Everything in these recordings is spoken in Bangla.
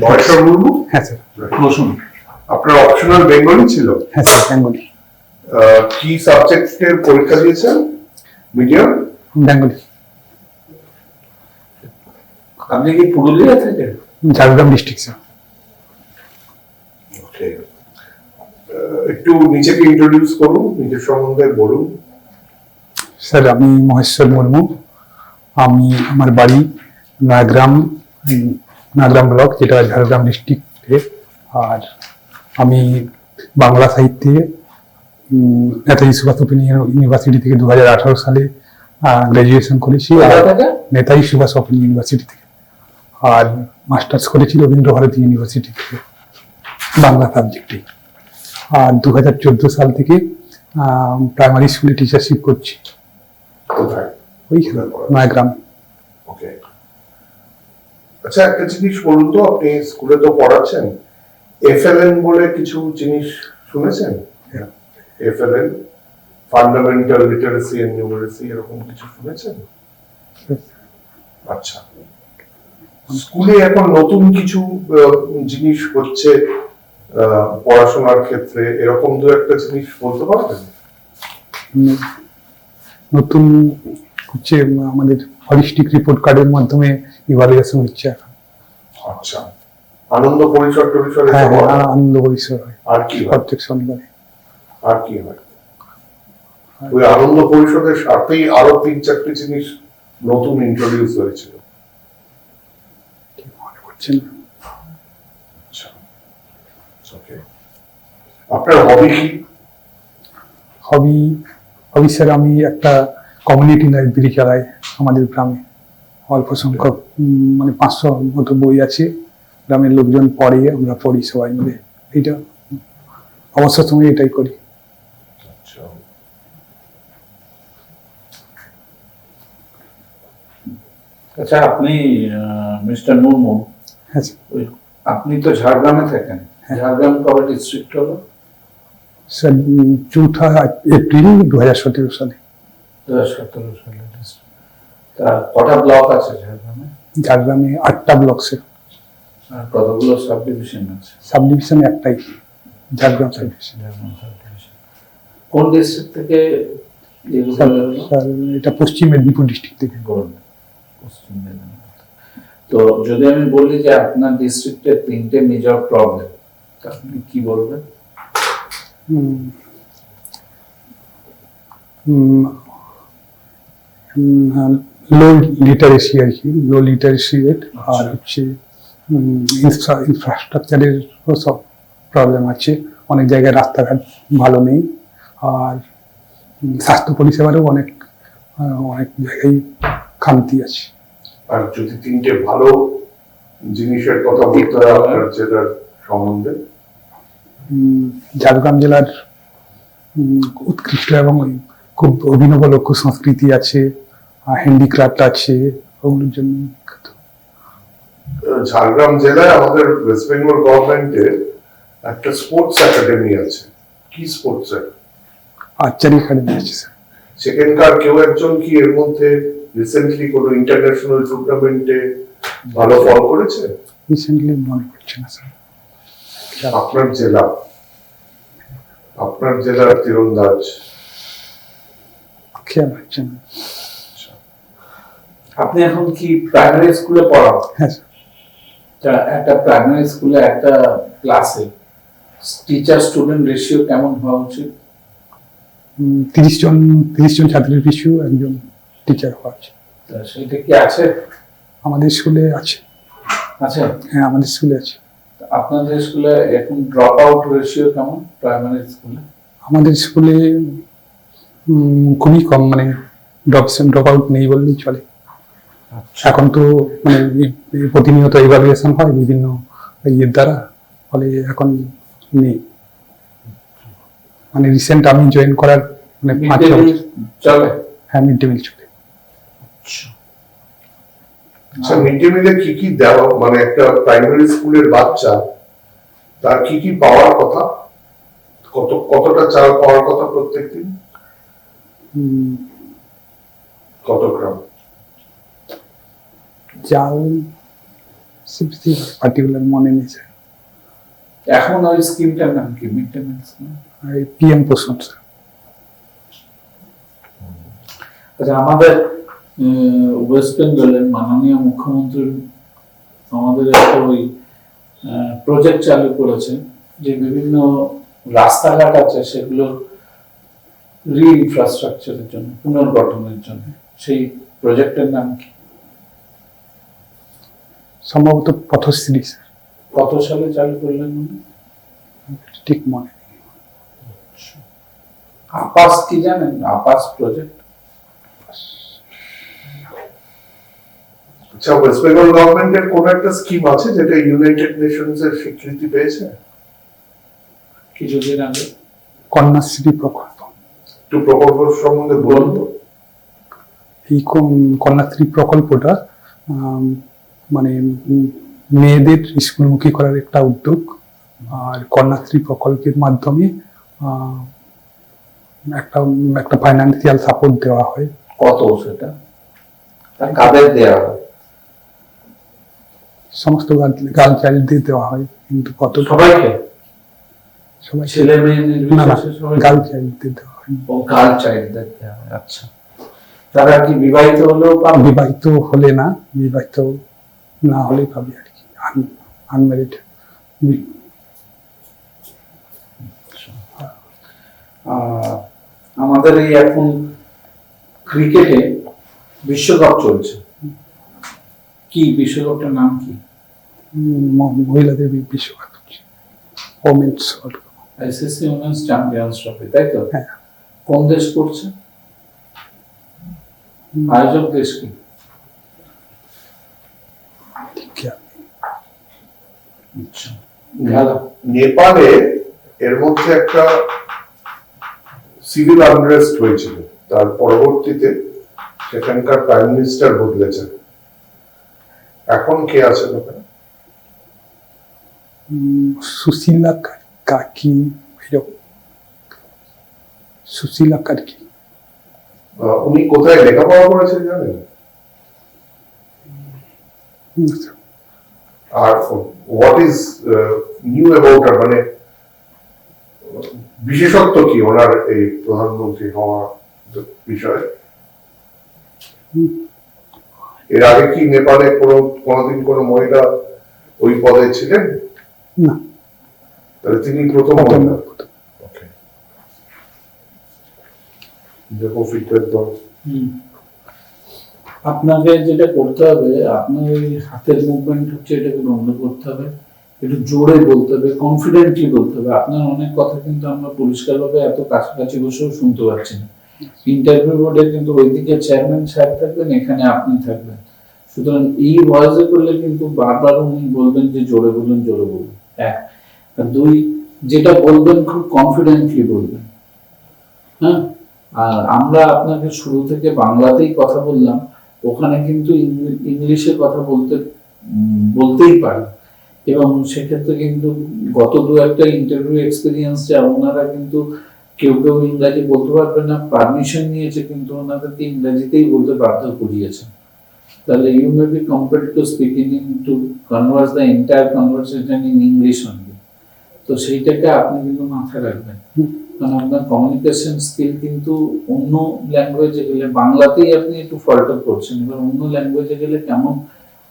বয়সা মুর্মু। হ্যাঁ স্যার। বসুন। আপনার অপশনাল বেঙ্গলি ছিল? হ্যাঁ স্যার, বেঙ্গলি। কি সাবজেক্টের পরীক্ষা দিয়েছেন? Medium Bengali. আপনি কি পুরুলিয়া থেকে? Jhargram district sir. ওকে, একটু নিজেকে ইন্ট্রোডিউস করুন, নিজের সম্বন্ধে বলুন। স্যার, আমি মহেশ্বর মুর্মু। আমার বাড়ি নাগরাম ব্লক, যেটা ঝাড়গ্রাম ডিস্ট্রিক্টে। আর আমি বাংলা সাহিত্যে নেতাজি সুভাষ ওপেন ইউনিভার্সিটি থেকে 2018 সালে গ্রাজুয়েশন করেছি। আর নেতাজি সুভাষ ওপেন ইউনিভার্সিটি থেকে। আর মাস্টার্স করেছি রবীন্দ্র ভারতী ইউনিভার্সিটি থেকে, বাংলা সাবজেক্টে। আর 2014 সাল থেকে প্রাইমারি স্কুলে টিচারশিপ করছি। কোথায়? ওই নয়াগ্রাম। ওকে, আচ্ছা একটা জিনিস বলুন তো, আপনি স্কুলে তো পড়াচ্ছেন, এফএলএন বলে কিছু জিনিস শুনেছেন? FLN, fundamental literacy and numeracy, এরকম কিছু শুনেছেন? আচ্ছা, স্কুলে এখন নতুন কিছু জিনিস হচ্ছে পড়াশোনার ক্ষেত্রে, এরকম দু একটা জিনিস বলতে পারবেন? নতুন হচ্ছে আমাদের হলিস্টিক রিপোর্ট কার্ডের মাধ্যমে ইভালুয়েশন হচ্ছে এখন। আচ্ছা, আনন্দ পরিসর টরিসর? হ্যাঁ, আনন্দ পরিসর হয়। আর কি প্রত্যেক শনিবারে। আর কি হয়? ওই আনন্দ পরিষদের সাথেই আরো 3-4টি জিনিস নতুন ইন্ট্রোডিউস হয়েছিল। মনে করছেন? আচ্ছা, ওকে। আপনার হবি কি? হবি স্যার, আমি একটা কমিউনিটি লাইব্রেরি চালাই আমাদের গ্রামে। অল্প সংখ্যক মানে 500 মতো বই আছে, গ্রামের লোকজন পড়ে, আমরা পড়ি সবাই মিলে। এটা অবসর সময় এটাই করি। আচ্ছা, আপনি মিস্টার মুর্মু, আপনি তো ঝাড়গ্রামে থাকেন। ঝাড়গ্রাম কবে ডিস্ট্রিক্ট হলো? স্যার 4 এপ্রিল 2017 সালে। 2017 সালে। তা কটা ব্লক আছে ঝাড়গ্রামে? ঝাড়গ্রামে 8টা ব্লক স্যার। আর কতগুলো সাব ডিভিশন আছে? সাব ডিভিশন একটাই, ঝাড়গ্রাম সাব ডিভিশন। কোন ডিস্ট্রিক্ট থেকে? স্যার, এটা পশ্চিম মেদিনীপুর ডিস্ট্রিক্ট থেকে। পশ্চিম মেদিনীপুর। তো যদি আমি বলি যে আপনার ডিস্ট্রিক্টে 3টে মেজর প্রবলেম, আপনি কি বলবেন? লো লিটারেসি আর কি, লো লিটারেসি রেট। আর হচ্ছে ইনফ্রাস্ট্রাকচারের সব প্রবলেম আছে, অনেক জায়গায় রাস্তাঘাট ভালো নেই। আর স্বাস্থ্য পরিষেবারও অনেক জায়গায় খামতি আছে। আর যদি 3টে ভালো জিনিসের কথা বলতে হয় আপনার জেলার সম্বন্ধে? ঝাড়গ্রাম জেলার উৎকৃষ্ট এবং খুব অভিনব লোক সংস্কৃতি আছে, হ্যান্ডিক্রাফট আছে, ওগুলোর জন্য বিখ্যাত। ঝাড়গ্রাম জেলায় আমাদের ওয়েস্ট বেঙ্গল গভর্নমেন্টের একটা স্পোর্টস একাডেমি আছে। কি স্পোর্টস? আর্চারি একাডেমি আছে স্যার। সেখানকার কেউ একজন কি এর মধ্যে রিসেন্টলি কোনো ইন্টারন্যাশনাল টুর্নামেন্টে ভালো ফল করেছে? রিসেন্টলি মনে পড়ছে না স্যার। আপনার জেলার তীরন্দাজ খেয়াল হচ্ছে না। আপনি এখন কি প্রাইমারি স্কুলে পড়ান? হ্যাঁ স্যার। একটা প্রাইমারি স্কুলে একটা ক্লাসে টিচার স্টুডেন্ট রেশিও কেমন হওয়া উচিত? 30 জন ছাত্রের পিছু একজন টিচার হওয়া উচিত। সেটা কি আছে? আমাদের স্কুলে আছে। আচ্ছা, হ্যাঁ, আমাদের স্কুলে আছে। আপনাদের স্কুলে এখন ড্রপ আউট রেশিও কেমন প্রাইমারি স্কুলে? আমাদের স্কুলে খুবই কম, মানে ড্রপ আউট নেই বললেই চলে। এখন তো মানে প্রতিনিয়ত ইভালুয়েশন হয় বিভিন্ন ইয়ের দ্বারা, ফলে এখন নেই। মানে রিসেন্ট আমি জয়েন করার মানে 5 বছর চলে। হ্যাঁ, মিড ডে মিল চলে। আচ্ছা, মিড ডে মিলে কি কি দেওয়া, মানে একটা প্রাইমারি স্কুলের বাচ্চা তার কি কি পাওয়ার কথা? কতটা চাল পাওয়ার কথা প্রত্যেকদিন? কত গ্রাম? জাল পার্টিকুলার মনে নেই স্যার। এখন ওই স্কিমটার নাম কি? Mid day meal scheme. PM পোষণ স্যার। আচ্ছা, আমাদের ওয়েস্ট বেঙ্গলের মাননীয় মুখ্যমন্ত্রী আমাদের একটা ওই প্রজেক্ট চালু করেছে যে বিভিন্ন রাস্তাঘাট আছে সেগুলোর রি-ইনফ্রাস্ট্রাকচারের জন্য, পুনর্গঠনের জন্য। সেই প্রজেক্টের নাম কি? সম্ভবত পথশ্রী স্যার, কত সালে চালু করলেন উনি? ঠিক মনে নেই। আপাস কি জানেন? আপাস প্রজেক্ট। আচ্ছা, ওয়েস্ট বেঙ্গল গভর্নমেন্টের কোন একটা স্কিম আছে যেটা ইউনাইটেড নেশনস এর স্বীকৃতি পেয়েছে? কিছুদিন আগে কন্যাশ্রী প্রকল্প। একটু প্রকল্প সম্বন্ধে বলুন তো। এই কন্যাশ্রী প্রকল্পটা মানে মেয়েদের স্কুলমুখী করার একটা উদ্যোগ। আর কন্যাশ্রী প্রকল্পের মাধ্যমে একটা একটা ফাইন্যান্সিয়াল সাপোর্ট দেওয়া হয়। কত সেটা? আর কাদের দেওয়া হয়? সমস্ত গার্ল চাইল্ডদের দেওয়া হয়, কিন্তু কত সবাইকে? সবাই ছেলে মেয়ে না না, নির্বিশেষে সবাই? গার্ল চাইল্ডদের দেওয়া হয়। ও গার্ল চাইল্ডদের দেওয়া হয়। আচ্ছা, তারা কি বিবাহিত হলেও পাবে? বিবাহিত হলে না, বিবাহিত না হলে পাবে আর কি, আনম্যারিড। আমাদের এই এখন ক্রিকেটে বিশ্বকাপ চলছে, কি বিশ্বকাপটার নাম কি? মহিলাদের বিশ্বকাপ, women's world cup. ICC women's champions trophy, তাই তো? হ্যাঁ। কোন দেশ করছে? আয়োজক দেশ কি? আচ্ছা, খেলা নেপালে এর মধ্যে একটা সিভিল আনরেস্ট হয়েছিল, তার পরবর্তীতে সেখানকার প্রাইম মিনিস্টার বদলেছেন। এখন কে আছেন ওখানে? সুশীলা কাকি, সুশীলা কাকি। উনি কোথায় লেখাপড়া করেছেন জানেন? আর হোয়াট ইজ নিউ অ্যাবাউট আর, মানে বিশেষত্ব কি ওনার এই প্রধানমন্ত্রী হওয়ার বিষয়ে? এর আগে কি নেপালে কোনোদিন কোনো মহিলা ওই পদে ছিলেন? না, তাহলে তিনি প্রথম মহিলা। Okay. দেখো ফিটনেস দল। আপনাকে যেটা করতে হবে, আপনার ওই হাতের মুভমেন্ট হচ্ছে, এটাকে বন্ধ করতে হবে, একটু জোরে বলতে হবে, কনফিডেন্টলি বলতে হবে। আপনার অনেক কথা কিন্তু আমরা পরিষ্কারভাবে এত কাছাকাছি বসেও শুনতে পাচ্ছি না। ইন্টারভিউ বোর্ডে কিন্তু ওইদিকে চেয়ারম্যান সাহেব থাকবেন, এখানে আপনি থাকবেন। সুতরাং এই ভয়েসে করলে কিন্তু বারবার উনি বলবেন যে জোরে বলুন, জোরে বলুন। এক। আর দুই, যেটা বলবেন খুব কনফিডেন্টলি বলবেন। হ্যাঁ, আর আমরা আপনাকে শুরু থেকে বাংলাতেই কথা বললাম, ওখানে কিন্তু ইংলিশে কথা বলতেই পারে। এবং সেক্ষেত্রে কিন্তু গত দু একটা ইন্টারভিউ এক্সপিরিয়েন্স যা, ওনারা কিন্তু কেউ কেউ ইংরাজি বলতে পারবে না, পারমিশন নিয়েছে, কিন্তু ওনাদেরকে ইংরাজিতেই বলতে বাধ্য করিয়েছে। তাহলে you may be compelled to speak in to converse the entire conversation in English only. তো সেইটাকে আপনি কিন্তু মাথায় রাখবেন, কারণ আপনার কমিউনিকেশন স্কিল কিন্তু অন্য ল্যাঙ্গুয়েজে গেলে, বাংলাতেই আপনি একটু ফল্টার করছেন, এবার অন্য ল্যাঙ্গুয়েজে গেলে কেমন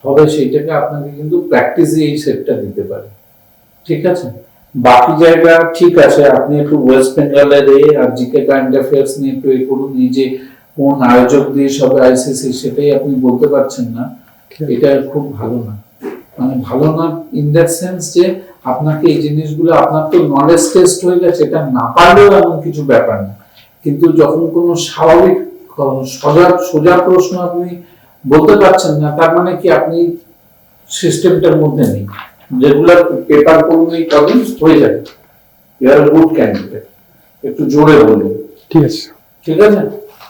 হবে সেইটাকে আপনাকে কিন্তু প্র্যাকটিসে এই সেটটা দিতে পারে। ঠিক আছে? বাকি জায়গা ঠিক আছে, আপনি একটু ওয়েস্ট বেঙ্গলের আর জিকে কারেন্ট অ্যাফেয়ার্স নিয়ে একটু করুন, নিজে কোন আয়োজক দিয়ে সবে আইসিসি সেটাই আপনি বলতে পারছেন না, এটা খুব ভালো না। মানে ভালো না ইন দ্যাট সেন্স যে আপনাকে এই জিনিসগুলো, আপনার তো নলেজ টেস্ট হয়ে গেছে, এটা না পারলেও এমন কিছু ব্যাপার না, কিন্তু যখন কোনো স্বাভাবিক সোজা প্রশ্ন আপনি বলতে পারছেন না, তার মানে কি আপনি সিস্টেমটার মধ্যে নেই। রেগুলার পেপার পড়লেই কদিন হয়ে যাবে, ইউ আর গুড ক্যান্ডিডেট। একটু জোরে বলুন। ঠিক আছে, ঠিক আছে,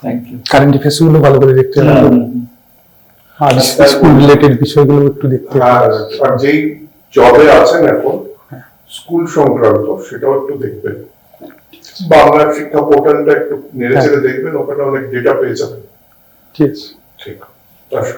থ্যাংক ইউ। কারেন্ট অ্যাফেয়ার্স গুলো ভালো করে দেখতে হবে, আর স্কুল রিলেটেড বিষয়গুলো একটু দেখতে হবে। আর যেই জবে আছেন এখন স্কুল সংক্রান্ত, সেটাও একটু দেখবেন। বাংলা শিক্ষা পোর্টালটা একটু নেড়ে চেড়ে দেখবেন, ওখানে অনেক ডেটা পেয়ে যাবেন। ঠিক আছে। ঠিক আছে।